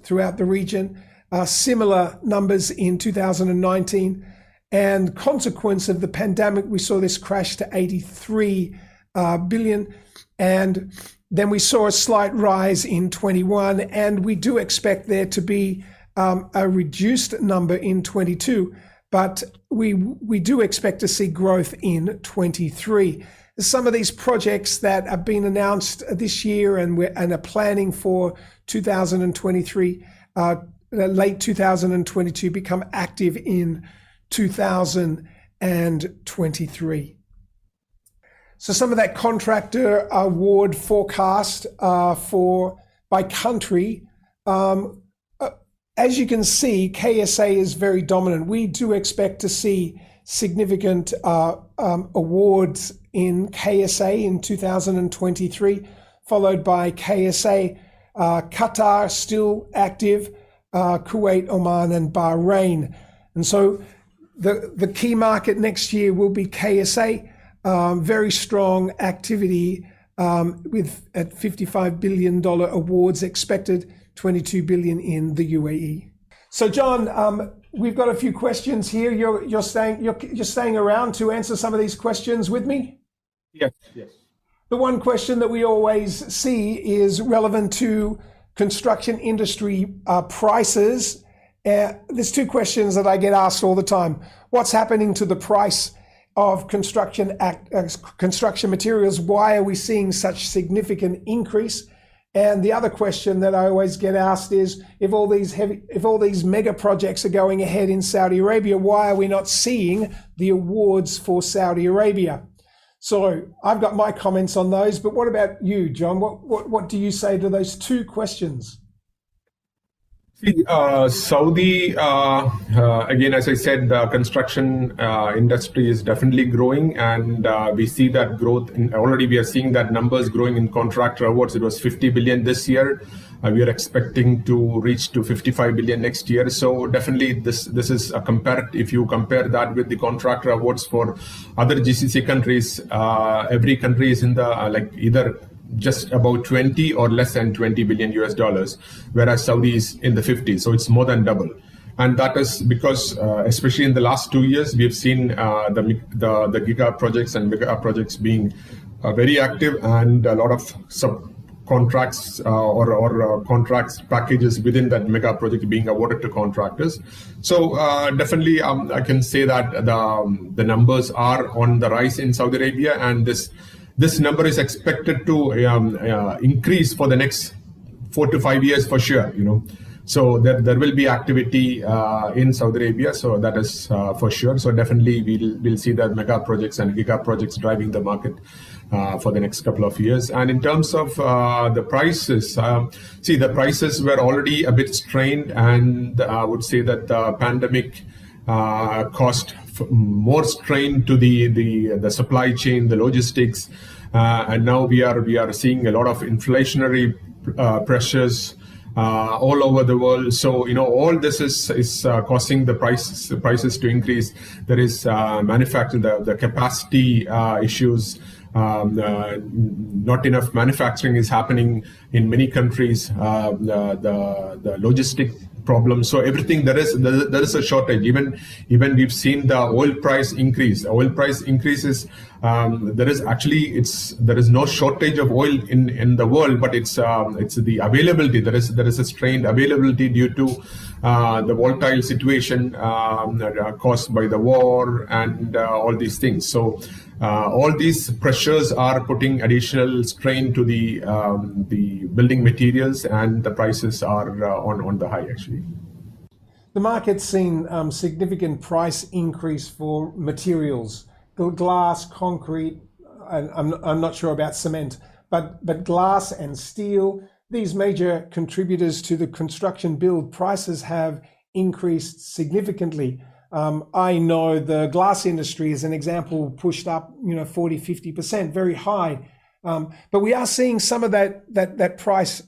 [SPEAKER 2] throughout the region. Similar numbers in 2019. And consequence of the pandemic, we saw this crash to 83 billion. And then we saw a slight rise in 21, and we do expect there to be a reduced number in 22, but we do expect to see growth in 23. Some of these projects that have been announced this year and are planning for 2023, late 2022, become active in 2023. So some of that contractor award forecast by country, as you can see, KSA is very dominant. We do expect to see significant awards in KSA in 2023, followed by KSA, Qatar still active, Kuwait, Oman, and Bahrain. And so the key market next year will be KSA. Very strong activity with at $55 billion awards expected, $22 billion in the UAE. So John, we've got a few questions here. You're staying around to answer some of these questions with me?
[SPEAKER 3] Yes.
[SPEAKER 2] The one question that we always see is relevant to construction industry prices. There's two questions that I get asked all the time. What's happening to the price of construction materials? Why are we seeing such significant increase? And the other question that I always get asked is, if all these mega projects are going ahead in Saudi Arabia, why are we not seeing the awards for Saudi Arabia? So I've got my comments on those, but what about you, John? What do you say to those two questions?
[SPEAKER 3] Saudi, again, as I said, the construction industry is definitely growing, and we see that growth. Already we are seeing that numbers growing in contractor awards. It was 50 billion this year. We are expecting to reach to 55 billion next year. So definitely this is a if you compare that with the contractor awards for other GCC countries, every country is in the either just about 20 or less than 20 billion US dollars, whereas Saudi is in the 50s. So it's more than double. And that is because, especially in the last 2 years, we've seen the giga projects and mega projects being very active, and a lot of subcontracts or contracts packages within that mega project being awarded to contractors. So definitely I can say that the numbers are on the rise in Saudi Arabia, and this number is expected to increase for the next 4 to 5 years for sure. So there will be activity in Saudi Arabia. So that is for sure. So definitely we'll see that mega projects and giga projects driving the market for the next couple of years. And in terms of the prices, the prices were already a bit strained, and I would say that the pandemic caused more strain to the supply chain, the logistics, and now we are seeing a lot of inflationary pressures all over the world. So all this is causing the prices to increase. There is manufacturing, the capacity issues. Not enough manufacturing is happening in many countries. The logistic problem. So everything there is a shortage. Even we've seen the oil price increase. Oil price increases. There is no shortage of oil in the world, but it's the availability. There is a strained availability due to the volatile situation caused by the war and all these things. So all these pressures are putting additional strain to the building materials, and the prices are on the high actually.
[SPEAKER 2] The market's seen significant price increase for materials, glass, concrete, and I'm not sure about cement, but glass and steel. These major contributors to the construction build prices have increased significantly. I know the glass industry, as an example, pushed up 40-50%, very high. But we are seeing some of that price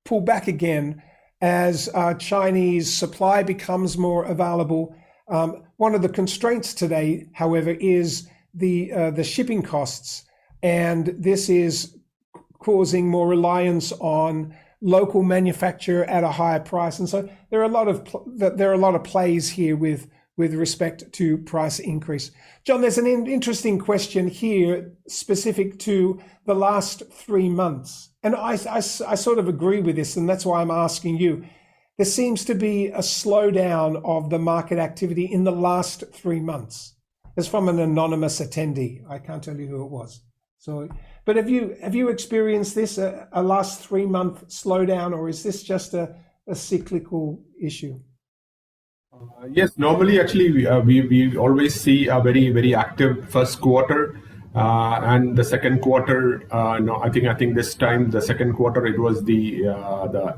[SPEAKER 2] pull back again as Chinese supply becomes more available. One of the constraints today, however, is the shipping costs, and this is causing more reliance on local manufacture at a higher price. And so there are a lot of plays here with respect to price increase. John, there's an interesting question here specific to the last 3 months. And I sort of agree with this, and that's why I'm asking you. There seems to be a slowdown of the market activity in the last 3 months. It's from an anonymous attendee. I can't tell you who it was. So, but have you experienced this, a last 3 month slowdown, or is this just a cyclical issue?
[SPEAKER 3] Yes, normally actually we always see a very, very active first quarter. And the second quarter, no, I think this time the second quarter it was the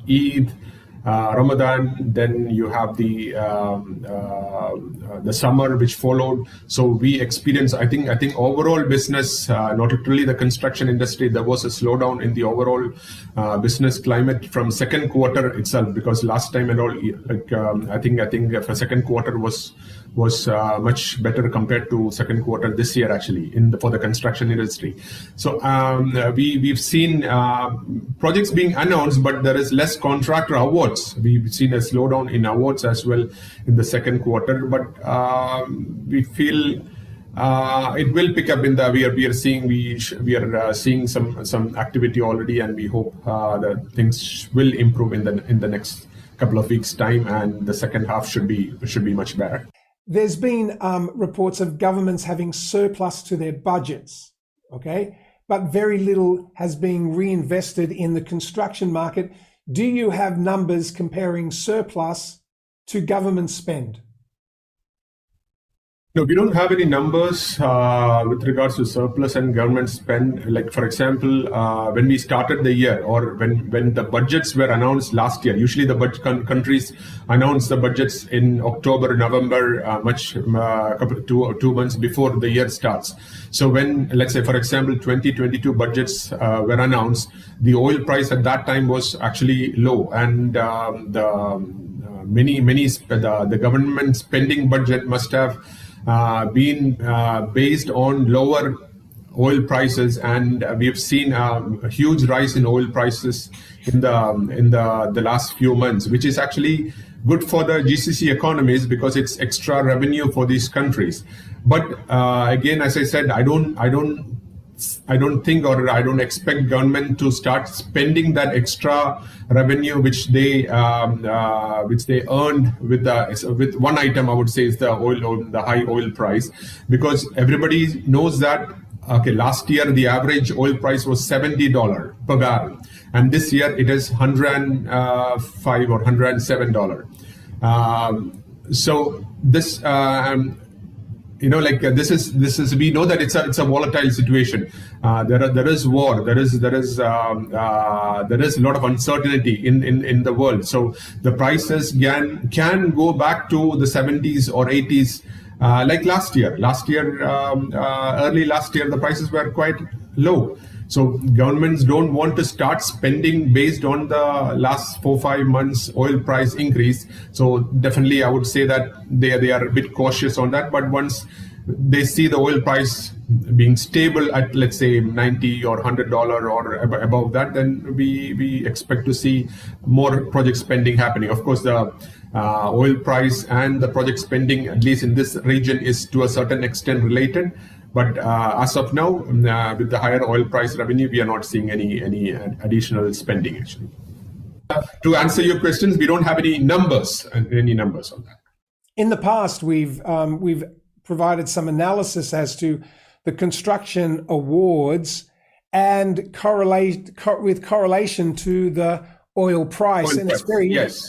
[SPEAKER 3] Eid, Ramadan. Then you have the summer which followed. So we experienced, I think overall business, not literally the construction industry, there was a slowdown in the overall business climate from second quarter itself, because last time and all, like I think for second quarter was much better compared to second quarter this year actually for the construction industry. So we've seen projects being announced, but there is less contractor awards. We've seen a slowdown in awards as well in the second quarter, but we feel it will pick up in the. We are seeing some activity already, and we hope that things will improve in the next couple of weeks' time, and the second half should be much better.
[SPEAKER 2] There's been reports of governments having surplus to their budgets, okay, but very little has been reinvested in the construction market. Do you have numbers comparing surplus to government spend?
[SPEAKER 3] No, we don't have any numbers with regards to surplus and government spend. Like, for example, when we started the year, or when the budgets were announced last year, usually the countries announce the budgets in October, November, two months before the year starts. So when, let's say, for example, 2022 budgets were announced, the oil price at that time was actually low, and the government spending budget must have been based on lower oil prices, and we have seen a huge rise in oil prices in the last few months, which is actually good for the GCC economies because it's extra revenue for these countries. But again, as I said, I don't think, or I don't expect government to start spending that extra revenue which they earned with one item. I would say is the high oil price, because everybody knows that. Okay, last year the average oil price was $70 per barrel, and this year it is $105 or $107. So this. This is we know that it's a volatile situation. There is war. There is a lot of uncertainty in the world. So the prices can go back to the 70s or 80s, like last year. Early last year, the prices were quite low. So governments don't want to start spending based on the last 4-5 months oil price increase. So definitely I would say that they are a bit cautious on that. But once they see the oil price being stable at, let's say, $90 or $100 or above that, then we expect to see more project spending happening. Of course, the oil price and the project spending, at least in this region, is to a certain extent related. But as of now, with the higher oil price revenue, we are not seeing any additional spending actually. To answer your questions, we don't have any numbers on that.
[SPEAKER 2] In the past, we've provided some analysis as to the construction awards and correlation to the oil price. And it's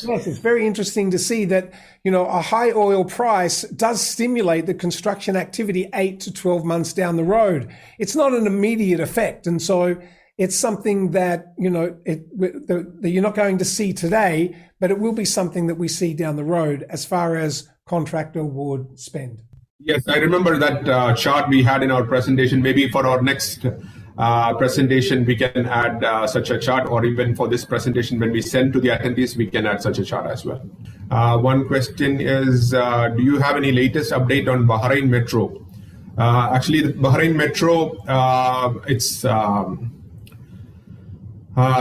[SPEAKER 2] it's very interesting to see that, a high oil price does stimulate the construction activity 8 to 12 months down the road. It's not an immediate effect. And so it's something that, that you're not going to see today, but it will be something that we see down the road as far as contractor award spend.
[SPEAKER 3] Yes, I remember that chart we had in our presentation. Maybe for our next presentation, we can add such a chart, or even for this presentation, when we send to the attendees, we can add such a chart as well. One question is, do you have any latest update on Bahrain Metro? Actually, the Bahrain Metro,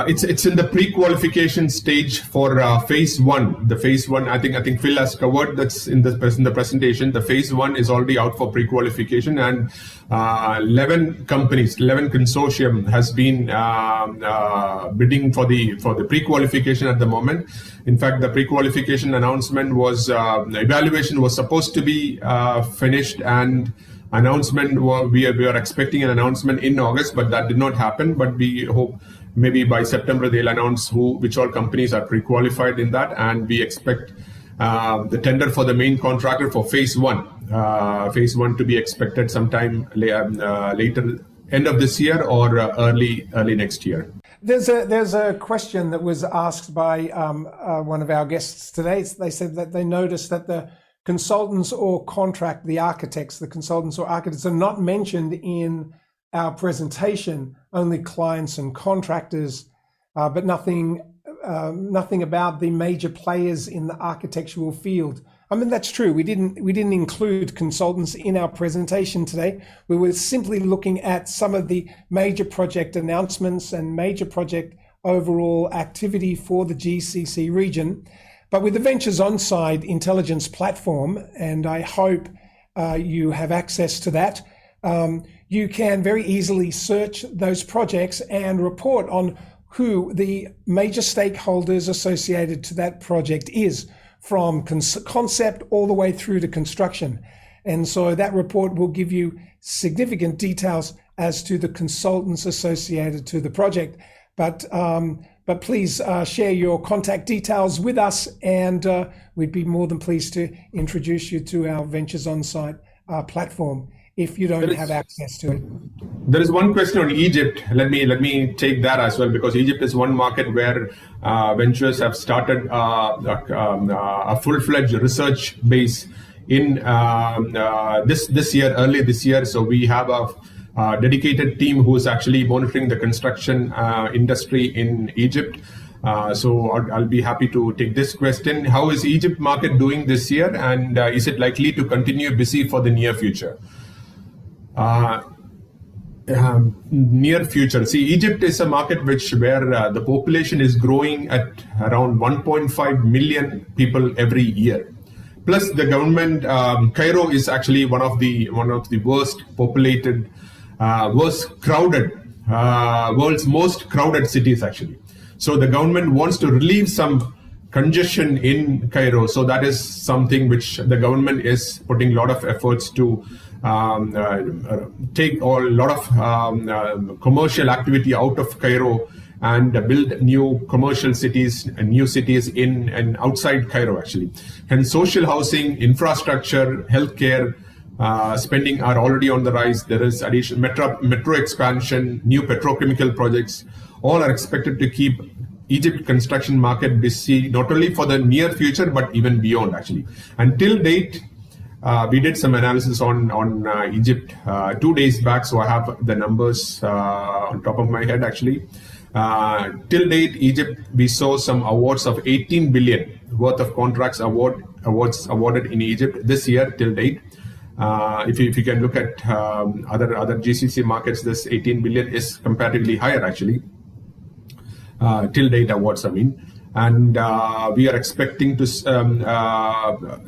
[SPEAKER 3] it's in the pre-qualification stage for phase one. The phase one, I think Phil has covered that's in the presentation. The phase one is already out for pre-qualification, and 11 companies, 11 consortium has been bidding for the pre-qualification at the moment. In fact, the pre-qualification announcement was evaluation was supposed to be finished, and announcement we are expecting an announcement in August, but that did not happen. But we hope maybe by September they'll announce which all companies are pre-qualified in that, and we expect the tender for the main contractor for phase one to be expected sometime later, end of this year or early next year.
[SPEAKER 2] There's a question that was asked by one of our guests today. They said that they noticed that the consultants or the consultants or architects are not mentioned in our presentation, only clients and contractors, but nothing about the major players in the architectural field. I mean, that's true. We didn't include consultants in our presentation today. We were simply looking at some of the major project announcements and major project overall activity for the GCC region. But with the Ventures Onsite intelligence platform, and I hope you have access to that, you can very easily search those projects and report on who the major stakeholders associated to that project is, from concept all the way through to construction. And so that report will give you significant details as to the consultants associated to the project. But please share your contact details with us, and we'd be more than pleased to introduce you to our Ventures Onsite platform if you don't have access to it.
[SPEAKER 3] There is one question on Egypt. Let me take that as well, because Egypt is one market where Ventures have started a full-fledged research base in early this year. So we have a dedicated team who is actually monitoring the construction industry in Egypt. So I'll be happy to take this question. How is Egypt market doing this year, and is it likely to continue busy for the near future? Near future. See, Egypt is a market where the population is growing at around 1.5 million people every year. Plus, the government, Cairo is actually one of the worst populated, world's most crowded cities actually. So the government wants to relieve some congestion in Cairo. So that is something which the government is putting a lot of efforts to take a lot of commercial activity out of Cairo and build new commercial cities and new cities in and outside Cairo actually. And social housing, infrastructure, healthcare spending are already on the rise. There is additional metro expansion, new petrochemical projects. All are expected to keep Egypt construction market busy, not only for the near future, but even beyond actually. Until date, we did some analysis on Egypt 2 days back, so I have the numbers on top of my head actually. Till date, Egypt, we saw some awards of 18 billion worth of contracts awards awarded in Egypt this year till date. If you can look at other GCC markets, this 18 billion is comparatively higher actually. Till date awards, I mean. And we are expecting to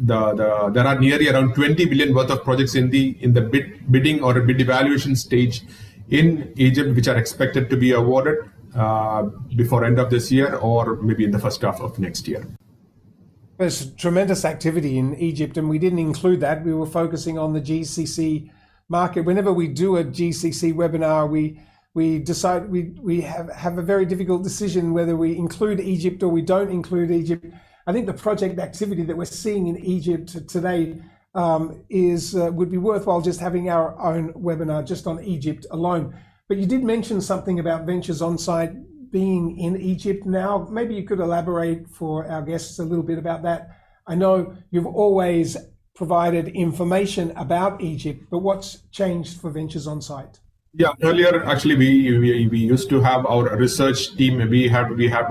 [SPEAKER 3] there are nearly around 20 billion worth of projects in the bidding or bid evaluation stage in Egypt, which are expected to be awarded before end of this year or maybe in the first half of next year.
[SPEAKER 2] There's tremendous activity in Egypt, and we didn't include that. We were focusing on the GCC market. Whenever we do a GCC webinar, we decide we have a very difficult decision whether we include Egypt or we don't include Egypt. I think the project activity that we're seeing in Egypt today would be worthwhile just having our own webinar just on Egypt alone. But you did mention something about Ventures Onsite being in Egypt now. Maybe you could elaborate for our guests a little bit about that. I know you've always provided information about Egypt, but what's changed for Ventures Onsite?
[SPEAKER 3] Yeah, earlier actually we used to have our research team. We have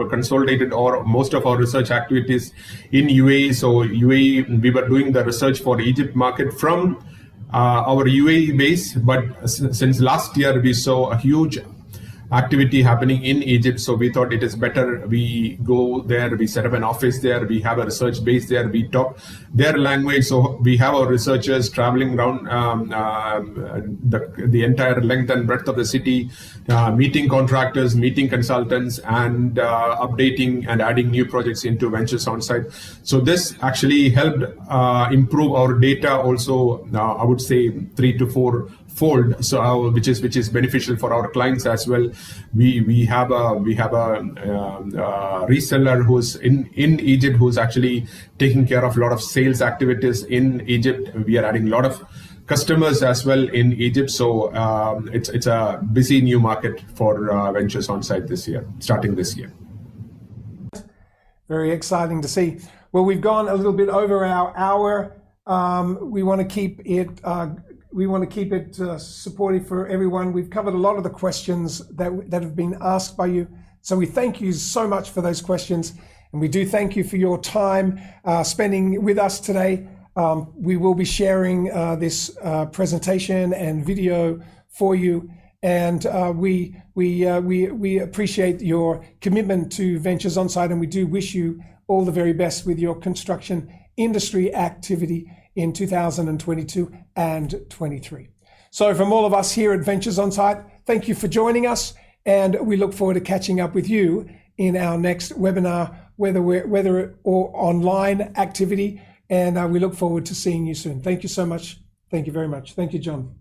[SPEAKER 3] consolidated or most of our research activities in UAE. So UAE, we were doing the research for Egypt market from our UAE base, but since last year we saw a huge activity happening in Egypt. So we thought it is better we go there, we set up an office there, we have a research base there, we talk their language. So we have our researchers traveling around the entire length and breadth of the city, meeting contractors, meeting consultants, and updating and adding new projects into Ventures Onsite. So this actually helped improve our data also, I would say 3 to 4 fold, so which is beneficial for our clients as well. We have a reseller who's in Egypt, who's actually taking care of a lot of sales activities in Egypt. We are adding a lot of customers as well in Egypt. So it's a busy new market for Ventures Onsite this year, starting this year.
[SPEAKER 2] Very exciting to see. Well, we've gone a little bit over our hour. We want to keep it supportive for everyone. We've covered a lot of the questions that have been asked by you. So we thank you so much for those questions. And we do thank you for your time spending with us today. We will be sharing this presentation and video for you. And we appreciate your commitment to Ventures Onsite, and we do wish you all the very best with your construction industry activity in 2022 and 23. So from all of us here at Ventures Onsite, thank you for joining us, and we look forward to catching up with you in our next webinar, whether or online activity, and we look forward to seeing you soon. Thank you so much. Thank you very much. Thank you, John.